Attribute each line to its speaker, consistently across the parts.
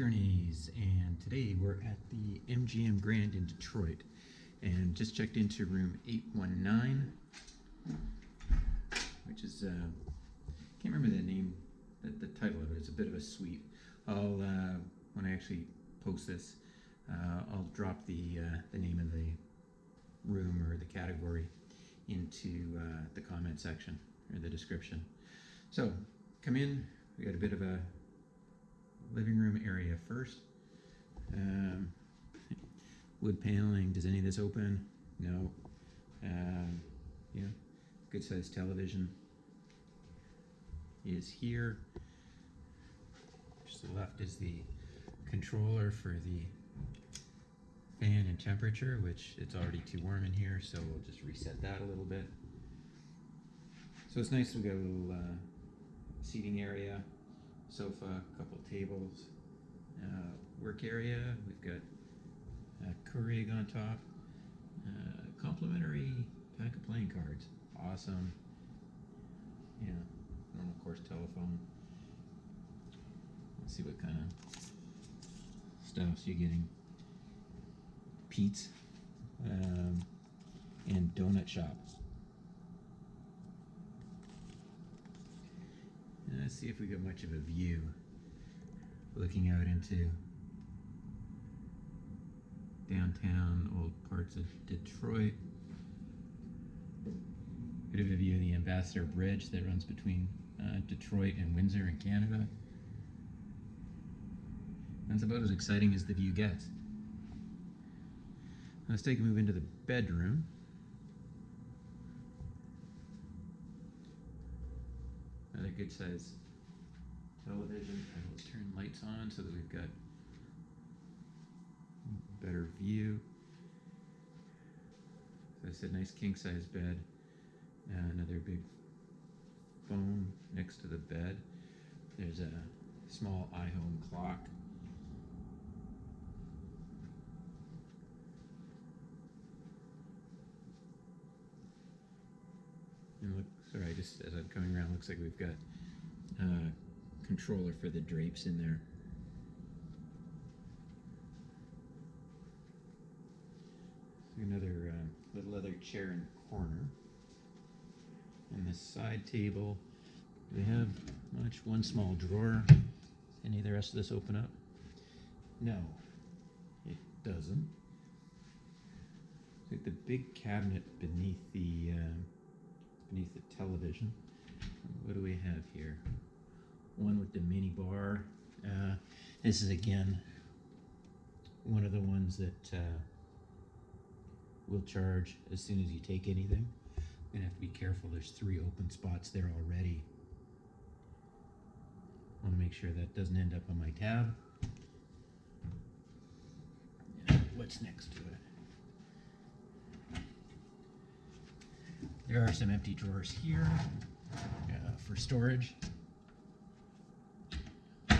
Speaker 1: Journeys, and today we're at the MGM Grand in Detroit, and just checked into room 819, which is can't remember the name, the title of it. It's a bit of a suite. I'll when I actually post this, I'll drop the name of the room or the category into the comment section or the description. So come in. We got a bit of a living room area first. Wood paneling. Does any of this open? No. Yeah, good sized television is here. Just to the left is the controller for the fan and temperature, which it's already too warm in here, so we'll just reset that a little bit. So it's nice. We got a little seating area, sofa, a couple tables, work area. We've got a Keurig on top, complimentary pack of playing cards. Awesome. Yeah, normal course telephone. Let's see what kind of stuffs you're getting. Pete's and donut shop. Let's see if we got much of a view looking out into downtown, old parts of Detroit. Bit of a view of the Ambassador Bridge that runs between Detroit and Windsor in Canada. That's about as exciting as the view gets. Let's take a move into the bedroom. Another good size television. And let's turn lights on so that we've got better view. So it's a nice king size bed. Another big phone next to the bed. There's a small iHome clock. And look, sorry, just as I'm coming around, looks like we've got a controller for the drapes in there. So another little leather chair in the corner. And this side table, do we have much? One small drawer. Any of the rest of this open up? No, it doesn't. It's like the big cabinet beneath the television. What do we have here? One with the Minibar. This is again one of the ones that will charge as soon as you take anything. You're gonna have to be careful. There's 3 open spots there already. I want to make sure that doesn't end up on my tab. And what's next to it? There are some empty drawers here for storage. You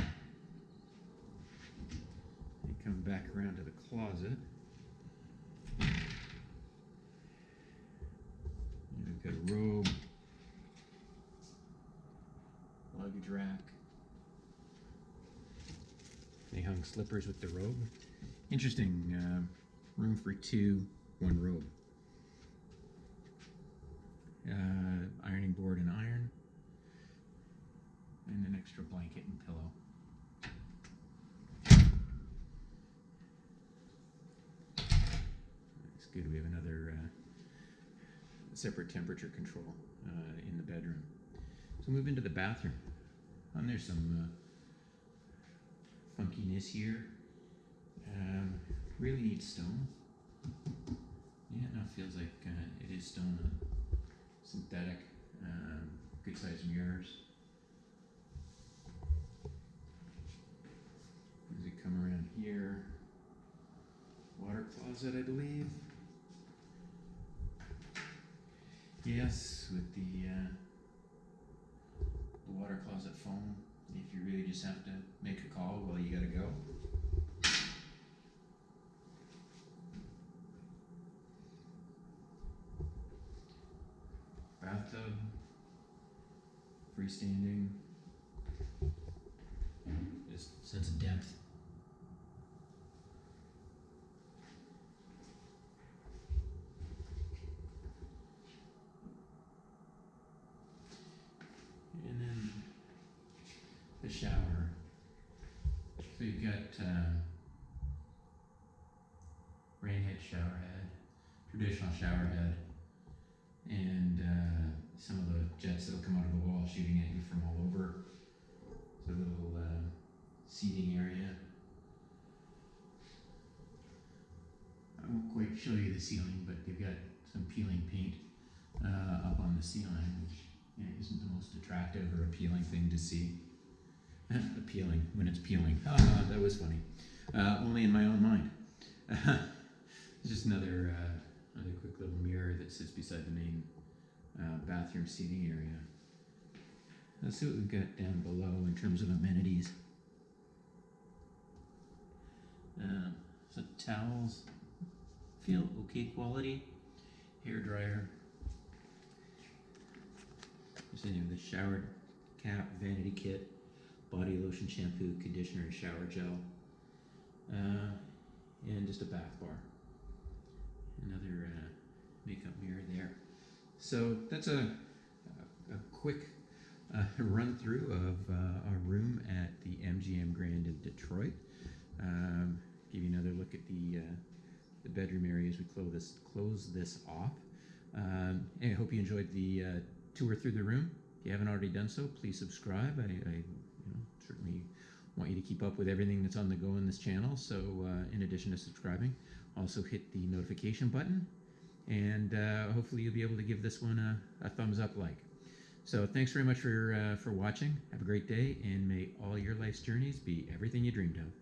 Speaker 1: come back around to the closet. We've got a robe, luggage rack. They hung slippers with the robe. Interesting. Room for 2, 1 robe. Ironing board and iron, and an extra blanket and pillow. It's good. We have another separate temperature control in the bedroom. So move into the bathroom. And there's some funkiness here. Really neat stone. Yeah, no, it feels like it is stone. Synthetic, good sized mirrors. As we come around here, water closet, I believe. Yes, with the water closet phone. If you really just have to make a call, well, you gotta go. Bathtub, freestanding, just sense of depth. shower. So you've got rain head, shower head, traditional shower head, and some of the jets that'll come out of the wall shooting at you from all over. So a little seating area. I won't quite show you the ceiling, but you've got some peeling paint up on the ceiling, which isn't the most attractive or appealing thing to see. Appealing when it's peeling. That was funny. Only in my own mind. It's just another quick little mirror that sits beside the main bathroom seating area. Let's see what we've got down below in terms of amenities. So towels feel okay quality. Hair dryer. There's any of the shower cap, vanity kit, body lotion, shampoo, conditioner, and shower gel. And just a bath bar. Another makeup mirror there. So that's a quick run through of our room at the MGM Grand in Detroit. Give you another look at the bedroom area as we close this off. I hope you enjoyed the tour through the room. If you haven't already done so, please subscribe. I certainly want you to keep up with everything that's on the go in this channel. So in addition to subscribing, also hit the notification button, and hopefully you'll be able to give this one a thumbs up like. So thanks very much for watching. Have a great day, and may all your life's journeys be everything you dreamed of.